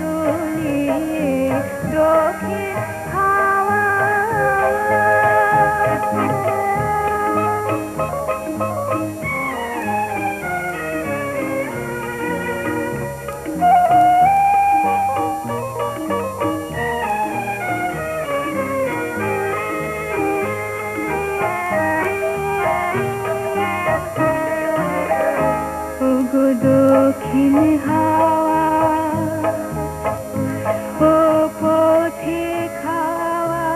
তুলিয়ে দক্ষিণ হাওয়া দক্ষিণ হাওয়া ও পথে খাওয়া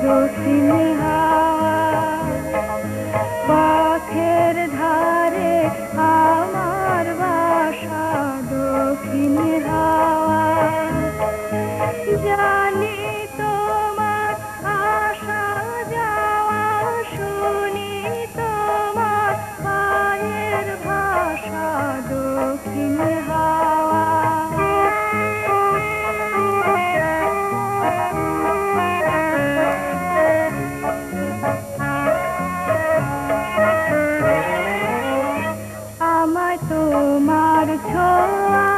দক্ষিণ হাওয়া পথের ধারে আমার বাসা দক্ষিণ হাওয়া জানি তোমার আসা যাওয়া শুনি তোমার পায়ের ভাষা দক্ষিণ হাওয়া আমায় তোমার ছোঁয়া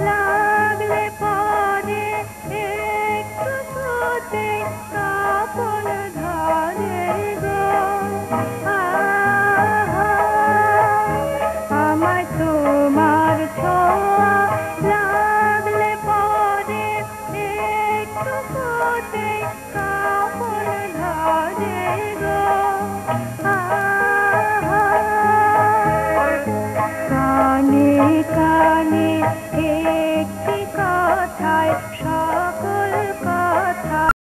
লাগলে পরে একটু হতে কাপন ধরে গো আমায় তোমার ছোঁয়া লাগলে পরে একটু হতে কাপন ধরে গো কানে কানে একটি কথায়